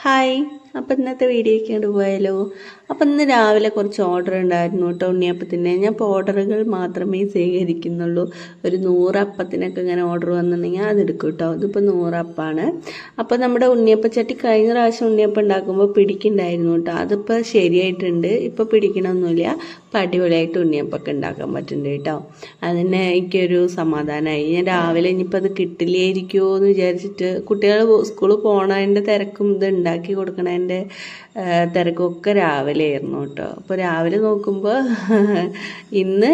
Hi. അപ്പം ഇന്നത്തെ വീഡിയോയ്ക്ക് പോയാലോ? അപ്പം ഇന്ന് രാവിലെ കുറച്ച് ഓർഡർ ഉണ്ടായിരുന്നു കേട്ടോ ഉണ്ണിയപ്പത്തിന്. ഞാൻ ഇപ്പോൾ ഓർഡറുകൾ മാത്രമേ സ്വീകരിക്കുന്നുള്ളൂ. ഒരു 100 അപ്പത്തിനൊക്കെ ഇങ്ങനെ ഓർഡർ വന്നിട്ടുണ്ടെങ്കിൽ അതെടുക്കും കേട്ടോ. ഇതിപ്പോൾ 100 അപ്പമാണ്. അപ്പോൾ നമ്മുടെ ഉണ്ണിയപ്പച്ചട്ടി കഴിഞ്ഞ പ്രാവശ്യം ഉണ്ണിയപ്പം ഉണ്ടാക്കുമ്പോൾ പിടിക്കുന്നുണ്ടായിരുന്നു കേട്ടോ. അതിപ്പോൾ ശരിയായിട്ടുണ്ട്. ഇപ്പോൾ പിടിക്കണമൊന്നുമില്ല. ഇപ്പം അടിപൊളിയായിട്ട് ഉണ്ണിയപ്പമൊക്കെ ഉണ്ടാക്കാൻ പറ്റുന്നുണ്ട് കേട്ടോ. അതിന് എനിക്കൊരു സമാധാനമായി. ഞാൻ രാവിലെ ഇനിയിപ്പോൾ അത് കിട്ടില്ലായിരിക്കുമോ എന്ന് വിചാരിച്ചിട്ട് കുട്ടികൾ സ്കൂളിൽ പോണതിൻ്റെ തിരക്കും ഇത് ഉണ്ടാക്കി കൊടുക്കണതിൻ്റെ തിരക്കൊക്കെ രാവിലെ ആയിരുന്നു കേട്ടോ. അപ്പോൾ രാവിലെ നോക്കുമ്പോൾ ഇന്ന്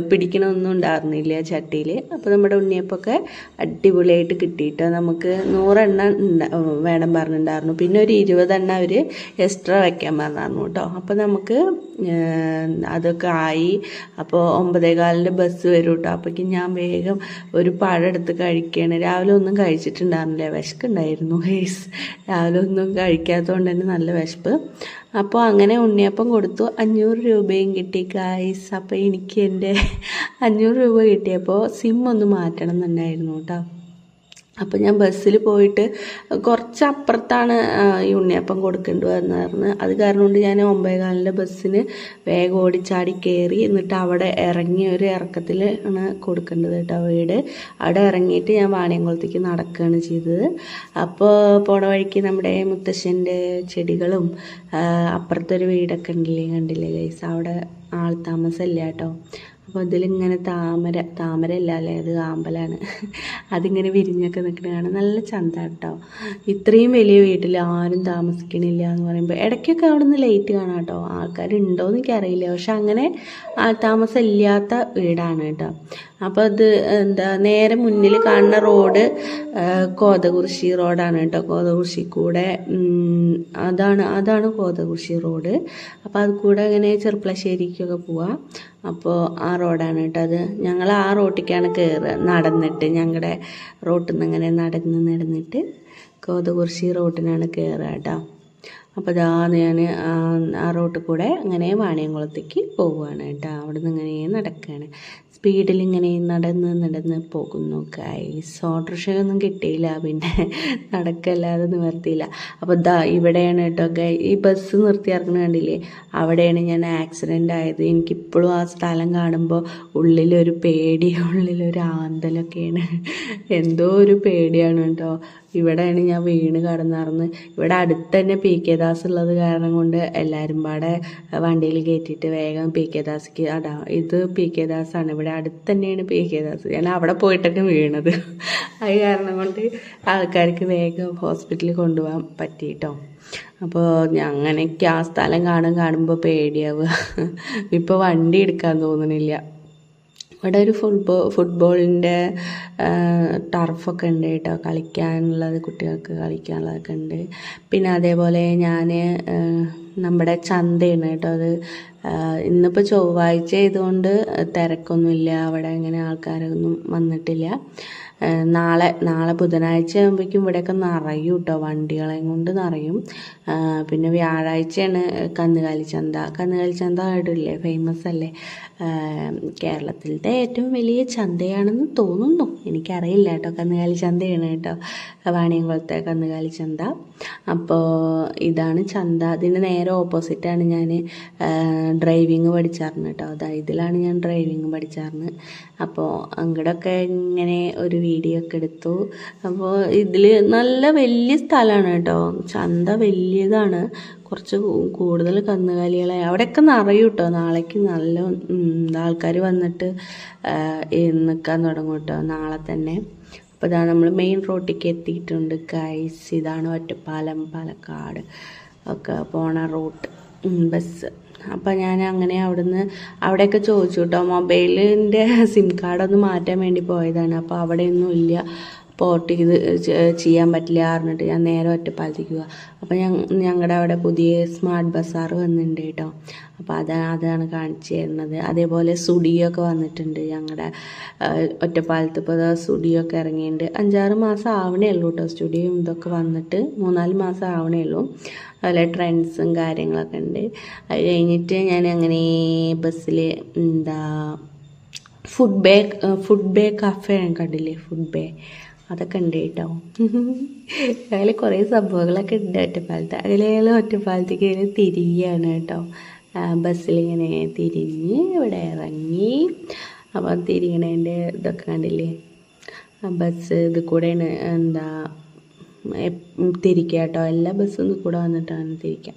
പിടിക്കണമൊന്നും ഉണ്ടായിരുന്നില്ല ചട്ടിയിൽ. അപ്പോൾ നമ്മുടെ ഉണ്ണിയപ്പമൊക്കെ അടിപൊളിയായിട്ട് കിട്ടിയിട്ടോ. നമുക്ക് 100 എണ്ണം വേണം പറഞ്ഞിട്ടുണ്ടായിരുന്നു. പിന്നെ ഒരു 20 എണ്ണം അവർ എക്സ്ട്രാ വയ്ക്കാൻ പറഞ്ഞായിരുന്നു കേട്ടോ. അപ്പോൾ നമുക്ക് അതൊക്കെ ആയി. അപ്പോൾ 9:15 ബസ് വരും കേട്ടോ. അപ്പോഴേക്കും ഞാൻ വേഗം ഒരു പഴം എടുത്ത് കഴിക്കുകയാണ്. രാവിലെ ഒന്നും കഴിച്ചിട്ടുണ്ടായിരുന്നില്ല, വിശക്കുണ്ടായിരുന്നു ഗൈസ്. രാവിലെ ഒന്നും കഴിക്കാത്തതുകൊണ്ട് തന്നെ നല്ല വിശപ്പ്. അപ്പോൾ അങ്ങനെ ഉണ്ണിയപ്പം കൊടുത്തു. 500 രൂപയും കിട്ടി ഗൈസ്. അപ്പോൾ എനിക്ക് എൻ്റെ 500 രൂപ കിട്ടിയപ്പോൾ സിം ഒന്ന് മാറ്റണം എന്നുണ്ടായിരുന്നു കേട്ടോ. അപ്പോൾ ഞാൻ ബസ്സിൽ പോയിട്ട് കുറച്ച് അപ്പുറത്താണ് ഈ ഉണ്ണിയപ്പം കൊടുക്കേണ്ടി വന്നതായിരുന്നു. അത് കാരണം കൊണ്ട് ഞാൻ 9:15 ബസ്സിന് വേഗം ഓടിച്ചാടി കയറി. എന്നിട്ട് അവിടെ ഇറങ്ങി ഒരു ഇറക്കത്തിൽ ആണ് കൊടുക്കേണ്ടത് കേട്ടോ വീട്. അവിടെ ഇറങ്ങിയിട്ട് ഞാൻ വാണിയംകുളത്തേക്ക് നടക്കുകയാണ് ചെയ്തത്. അപ്പോൾ പോണ വഴിക്ക് നമ്മുടെ മുത്തശ്ശൻ്റെ ചെടികളും അപ്പുറത്തൊരു വീടൊക്കെ കണ്ടില്ലേ ഗൈസ്. അവിടെ ആൾ താമസമില്ല കേട്ടോ. അപ്പോൾ ഇതിലിങ്ങനെ താമര അല്ല അല്ലേ, അത് ആമ്പലാണ്. അതിങ്ങനെ വിരിഞ്ഞൊക്കെ നിൽക്കണതാണ് നല്ല ചന്ത കേട്ടോ. ഇത്രയും വലിയ വീട്ടിൽ ആരും താമസിക്കണില്ല എന്ന് പറയുമ്പോൾ ഇടയ്ക്കൊക്കെ അവിടെ നിന്ന് ലൈറ്റ് കാണാം കേട്ടോ. ആൾക്കാരുണ്ടോയെന്ന് എനിക്കറിയില്ല, പക്ഷെ അങ്ങനെ താമസം ഇല്ലാത്ത വീടാണ് കേട്ടോ. അപ്പോൾ അത് നേരെ മുന്നിൽ കാണുന്ന റോഡ് കോതകുറിശി റോഡാണ് കേട്ടോ. കോതകുറിശി കൂടെ അതാണ് കോതകുറിശി റോഡ്. അപ്പോൾ അത് കൂടെ അങ്ങനെ ചെറുപ്പളശ്ശേരിക്കൊക്കെ പോവാം. അപ്പോൾ ആ റോഡാണ് കേട്ടോ അത്. ഞങ്ങൾ ആ റോട്ടിലേക്കാണ് കയറുക നടന്നിട്ട്. ഞങ്ങളുടെ റോട്ടിൽ നിന്ന് ഇങ്ങനെ നടന്നിട്ട് കോതകുറിശി റോട്ടിനാണ് കയറുക കേട്ടോ. അപ്പോൾ അതാ ഞാൻ ആ റോട്ടിൽ കൂടെ അങ്ങനെ വാണിയംകുളത്തേക്ക് പോവുകയാണ് കേട്ടോ. അവിടെ നിന്ന് ഇങ്ങനെ നടക്കുകയാണ്. സ്പീഡിൽ ഇങ്ങനെ നടന്ന് പോകുന്നു ഗൈസ്. ഓട്ടോറിക്ഷയൊന്നും കിട്ടിയില്ല, പിന്നെ നടക്കല്ലാതെ നിവർത്തിയില്ല. അപ്പോൾ ഇവിടെയാണ് കേട്ടോ ഈ ബസ് നിർത്തി ഇറങ്ങുന്ന കണ്ടില്ലേ, അവിടെയാണ് ഞാൻ ആക്സിഡൻ്റ് ആയത്. എനിക്കിപ്പോഴും ആ സ്ഥലം കാണുമ്പോൾ ഉള്ളിലൊരു പേടി, ഉള്ളിലൊരു ആന്തലൊക്കെയാണ്. എന്തോ ഒരു പേടിയാണ് കേട്ടോ. ഇവിടെയാണ് ഞാൻ വീണ് കിടന്നിറന്ന്. ഇവിടെ അടുത്ത് തന്നെ PK ദാസ് ഉള്ളത് കാരണം കൊണ്ട് എല്ലാവരും പാടെ വണ്ടിയിൽ കയറ്റിയിട്ട് വേഗം PK ദാസിക്ക് ഇത് PK ദാസാണ്. ഇവിടെ അടുത്ത് തന്നെയാണ് PK ദാസ്. ഞാൻ അവിടെ പോയിട്ടൊക്കെ വീണത്. അത് കാരണം കൊണ്ട് ആൾക്കാർക്ക് വേഗം ഹോസ്പിറ്റലിൽ കൊണ്ടുപോകാൻ പറ്റിയിട്ടോ. അപ്പോൾ അങ്ങനെയൊക്കെ ആ സ്ഥലം കാണുമ്പോൾ പേടിയാവുക. ഇപ്പോൾ വണ്ടി എടുക്കാൻ തോന്നണില്ല. ഇവിടെ ഒരു ഫുട്ബോളിൻ്റെ ടർഫൊക്കെ ഉണ്ട് കേട്ടോ, കളിക്കാനുള്ളത്, കുട്ടികൾക്ക് കളിക്കാനുള്ളതൊക്കെ ഉണ്ട്. പിന്നെ അതേപോലെ ഞാൻ നമ്മുടെ ചന്തയാണ് കേട്ടോ അത്. ഇന്നിപ്പോൾ ചൊവ്വാഴ്ച ആയതുകൊണ്ട് തിരക്കൊന്നുമില്ല അവിടെ, അങ്ങനെ ആൾക്കാരൊന്നും വന്നിട്ടില്ല. നാളെ ബുധനാഴ്ച ആകുമ്പോഴേക്കും ഇവിടെയൊക്കെ നിറയും കേട്ടോ, വണ്ടികളെയും കൊണ്ട് നിറയും. പിന്നെ വ്യാഴാഴ്ചയാണ് കന്നുകാലി ചന്ത കേട്ടില്ലേ, ഫേമസ് അല്ലേ, കേരളത്തിലത്തെ ഏറ്റവും വലിയ ചന്തയാണെന്ന് തോന്നുന്നു, എനിക്കറിയില്ല കേട്ടോ. കന്നുകാലി ചന്തയാണ് കേട്ടോ, വാണിയംകുളത്തെ കന്നുകാലി ചന്ത. അപ്പോൾ ഇതാണ് ചന്ത. അതിന് നേരെ ഓപ്പോസിറ്റാണ് ഞാൻ ഡ്രൈവിങ് പഠിച്ചായിരുന്നു കേട്ടോ. ഇതിലാണ് ഞാൻ ഡ്രൈവിങ് പഠിച്ചായിരുന്നു. അപ്പോൾ അങ്ങോട്ടൊക്കെ ഇങ്ങനെ ഒരു വീഡിയോ ഒക്കെ എടുത്തു. അപ്പോൾ ഇതിൽ നല്ല വലിയ സ്ഥലമാണ് കേട്ടോ, ചന്ത വലിയതാണ്. കുറച്ച് കൂടുതൽ കന്നുകാലികളെ അവിടെയൊക്കെ നിറയും കേട്ടോ. നാളേക്ക് നല്ല ആൾക്കാർ വന്നിട്ട് നിൽക്കാൻ തുടങ്ങും കേട്ടോ നാളെ തന്നെ. അപ്പോൾ ഇതാണ് നമ്മൾ മെയിൻ റോട്ടിലേക്ക് എത്തിയിട്ടുണ്ട് ഗൈസ്. ഇതാണ് ഒറ്റപ്പാലം പാലക്കാട് ഒക്കെ പോണ റൂട്ട് ബസ്. അപ്പോൾ ഞാൻ അങ്ങനെ അവിടെയൊക്കെ ചോദിച്ചു കേട്ടോ. മൊബൈലിൻ്റെ സിം കാർഡൊന്ന് മാറ്റാൻ വേണ്ടി പോയതാണ്. അപ്പോൾ അവിടെയൊന്നും ഇല്ല, പോർട്ട് ചെയ്യാൻ പറ്റില്ല പറഞ്ഞിട്ട് ഞാൻ നേരെ ഒറ്റപ്പാലത്തേക്ക് പോവുക. അപ്പോൾ ഞങ്ങളുടെ അവിടെ പുതിയ സ്മാർട്ട് ബസാർ വന്നിട്ടുണ്ട് കേട്ടോ. അപ്പോൾ അതാണ് കാണിച്ചു തരുന്നത്. അതേപോലെ സ്റ്റുഡിയോ വന്നിട്ടുണ്ട് ഞങ്ങളുടെ ഒറ്റപ്പാലത്ത്. ഇപ്പോൾ സ്റ്റുഡിയോ ഇറങ്ങിയിട്ടുണ്ട്. 5-6 മാസം ആവണേ ഉള്ളൂ കേട്ടോ. സ്റ്റുഡിയോ ഇതൊക്കെ വന്നിട്ട് 3-4 മാസം ആവണേ ഉള്ളൂ. അതുപോലെ ട്രെൻഡ്സും കാര്യങ്ങളൊക്കെ ഉണ്ട്. അത് കഴിഞ്ഞിട്ട് ഞാൻ അങ്ങനെ ബസ്സിൽ ഫുഡ് ബേ കഫേ കണ്ടില്ലേ, ഫുഡ് ബേ അതൊക്കെ ഉണ്ട് കേട്ടോ. അതിൽ കുറേ സംഭവങ്ങളൊക്കെ ഉണ്ട് ഒറ്റപ്പാലത്ത്. അതിൽ ഒറ്റപ്പാലത്തേക്ക് ഇങ്ങനെ തിരിയാണ് കേട്ടോ. ബസ്സിലിങ്ങനെ തിരിഞ്ഞ് ഇവിടെ ഇറങ്ങി. അപ്പം തിരിയണേൻ്റെ ഇതൊക്കെ കണ്ടില്ലേ, ബസ് ഇത് കൂടെയാണ് തിരിക്കുക കേട്ടോ. എല്ലാ ബസ്സും ഇത് കൂടെ വന്നിട്ടാണ് തിരിക്കുക.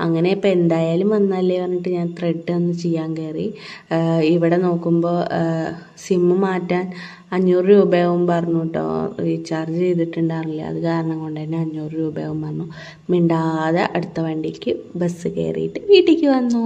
അങ്ങനെ ഇപ്പം എന്തായാലും വന്നല്ലേ പറഞ്ഞിട്ട് ഞാൻ ത്രെഡ് ഒന്ന് ചെയ്യാൻ കയറി. ഇവിടെ നോക്കുമ്പോൾ സിമ്മ് മാറ്റാൻ 500 രൂപയാവും പറഞ്ഞു കേട്ടോ. റീചാർജ് ചെയ്തിട്ടുണ്ടായിരുന്നില്ല, അത് കാരണം കൊണ്ട് തന്നെ 500 രൂപയാവും പറഞ്ഞു. മിണ്ടാതെ അടുത്ത വണ്ടിക്ക് ബസ് കയറിയിട്ട് വീട്ടിലേക്ക് വന്നു.